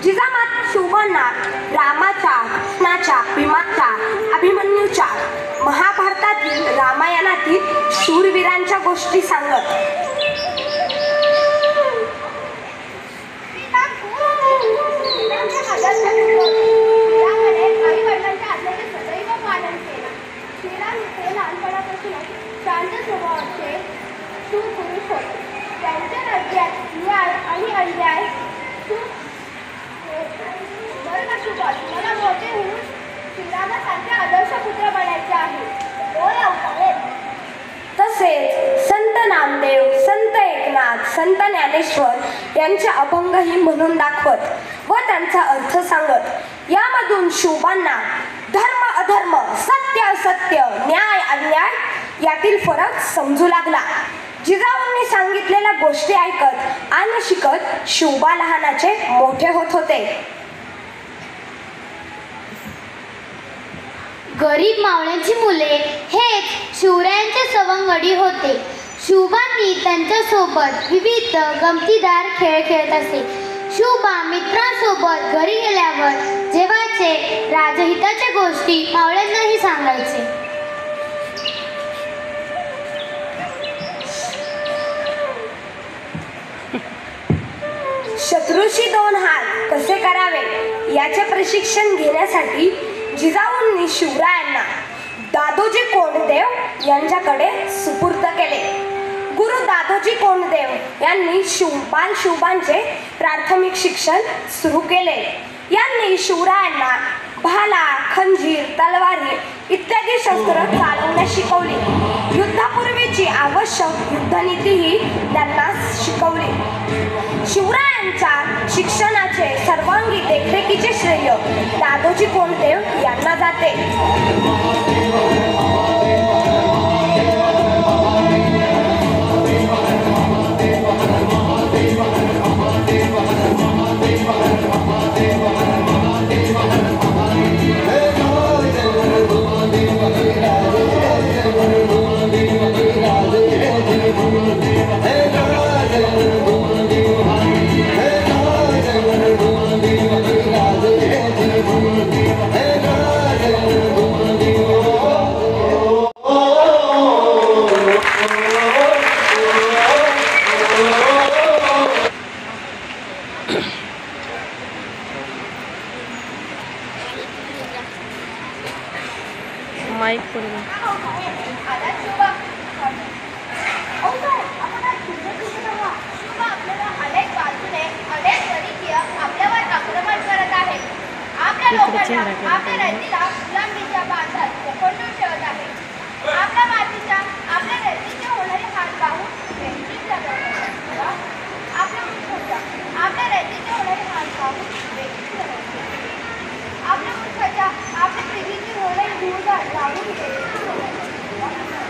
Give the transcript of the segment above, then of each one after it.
जिजामाता शोभांना रामाच्या, कृष्णाच्या, भीमाच्या, अभिमन्यूच्या, महाभारतातील, रामायणातील शूरवीरांच्या गोष्टी सांगत. शांत स्वभावाचे सुपुरुष होते. त्यांच्या राज्यात न्याय आणि अन्याय मला मोठे होऊन श्रीरामासारखे आदर्श पुत्र बनायचे आहे. तसेच संत नामदेव, संत एकनाथ, संत ज्ञानेश्वर यांचे अभंगही म्हणून दाखवत व त्यांचा अर्थ सांगत. यामधून शोभांना धर्म अधर्म, सत्य असत्य, न्याय अन्याय यातील फरक समजू लागला. जिजाऊंनी सांगितलेल्या गोष्टी ऐकत आणि शिकत शोभा लहानाचे मोठे होत होते. गरीब मावळ्यांची मुले हेच शिवरायांचे सवंगडी होते. शोभांनी त्यांच्यासोबत विविध गमतीदार खेळ खेळत असे. शोभा मित्रांसोबत घरी गेल्यावर जेवायचे, राजहिताच्या गोष्टी मावळ्यांनाही सांगायचे. शत्रूशी दोन हात कसे करावे याचे प्रशिक्षण घेण्यासाठी जिजाऊंनी शिवरायांना दादोजी कोंडदेव यांच्याकडे सुपूर्द केले. गुरु दादोजी कोंडदेव यांनी बालशोभांचे प्राथमिक शिक्षण सुरू केले. यांनी शिवरायांना भाला, खंजीर, तलवारी इत्यादी शस्त्र चालवण्यास शिकवली. युद्धापूर्वीची आवश्यक युद्धनीतीही त्यांना शिकवली. शिवरायांच्या शिक्षणाचे सर्वांगी देखरेखीचे श्रेय दादोजी कोंडदेव यांना जाते. माईक पडून आपल्या रयतेला गुलामीच्या बांधात पकडून ठेवत आहे. आपल्या मातीच्या, आपल्या रयतेचे होणारे हात पाहून वेगळीच लागत. आपल्या मूर्खाच्या, आपल्या रयतेचे होणारे हात पाहून वेगळीच लागत. आपल्या मूर्खाच्या, आपल्या पिढीची होणारी धूळ लावून वेगळीच लागत.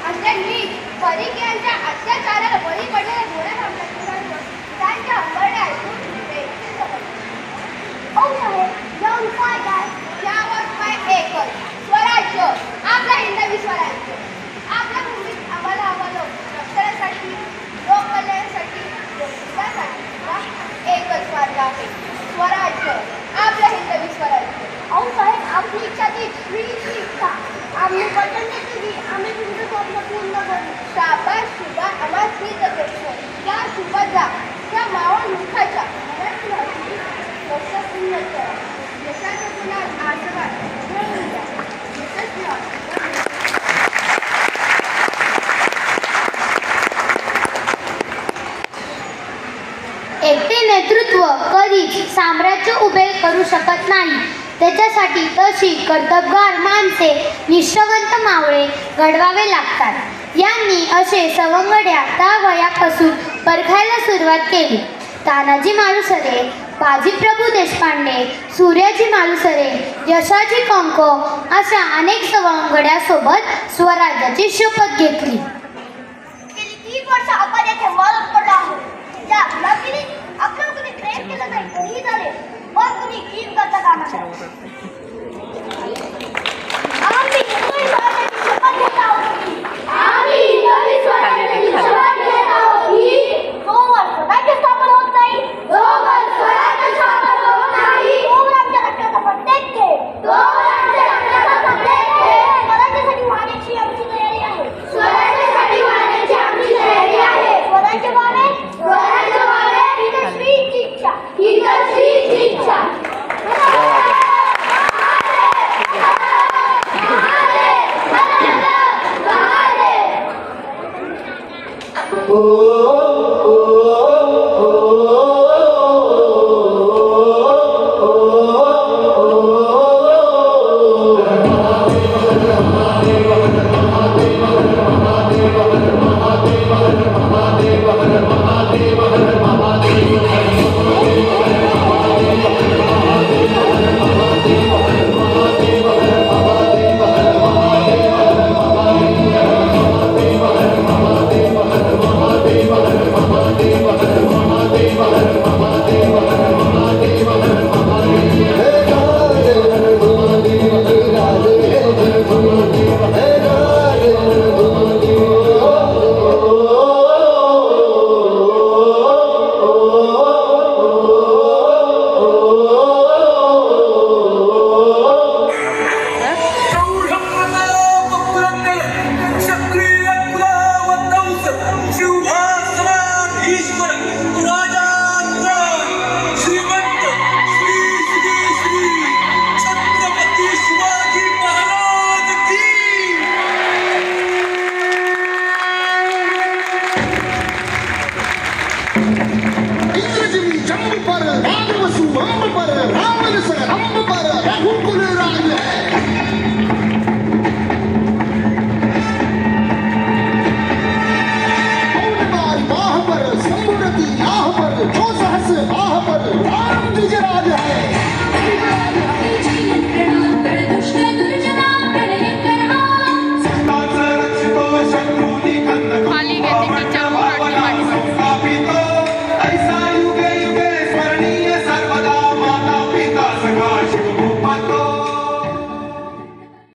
अशांनी परिकीयांच्या अत्याचाराला बळी पडलेल्या गोऱ्या साम्राज्यावर त्यांच्या अंबरड्या ऐकून वेगळीच लागत. जाऊन काय काय यावर उपाय एकच, स्वराज्य, आपला हिंदवी स्वराज्य. आपल्या भूमीत आम्हाला रक्षणासाठी, लोककल्याणासाठी, लोकहितासाठी एकच मार्ग आहे, स्वराज्य, आपल्या हिंदवी स्वराज्य. अहो साहेब, आपली इच्छा ती फ्रीची इच्छा. आम्ही वचन देतो की आम्ही तुमचं स्वप्न पूर्ण करू. शाबास शुभा, आम्हाला हीच अपेक्षा. त्या शुभाचा, त्या मावळ मुखाच्या मराठी भाषेची लक्षपूर्ण करा. यशाच्या गुणात आशीर्वाद मिळवून द्या. यशस्वी एकटे नेतृत्व कधीच साम्राज्य उभे करू शकत नाही. त्याच्यासाठी तशी कर्तबगार माणसे, निष्ठावंत मावळे घडवावे लागतात. यांनी असे सवंगड्या त्या वयापासून परखायला सुरुवात केली. तानाजी मालुसरे, बाजीप्रभू देशपांडे, सूर्याजी मालुसरे, यशाजी कंको अशा अनेक सवंगड्यासोबत स्वराज्याची शपथ घेतली. गेली 3 वर्ष आपण येथे मरत पडलो आहोत. ज्या गुलाबीने आपल्यावर कुणी प्रेम केलं नाही तरीही झाले, पण कुणी कीन करता कामा नये.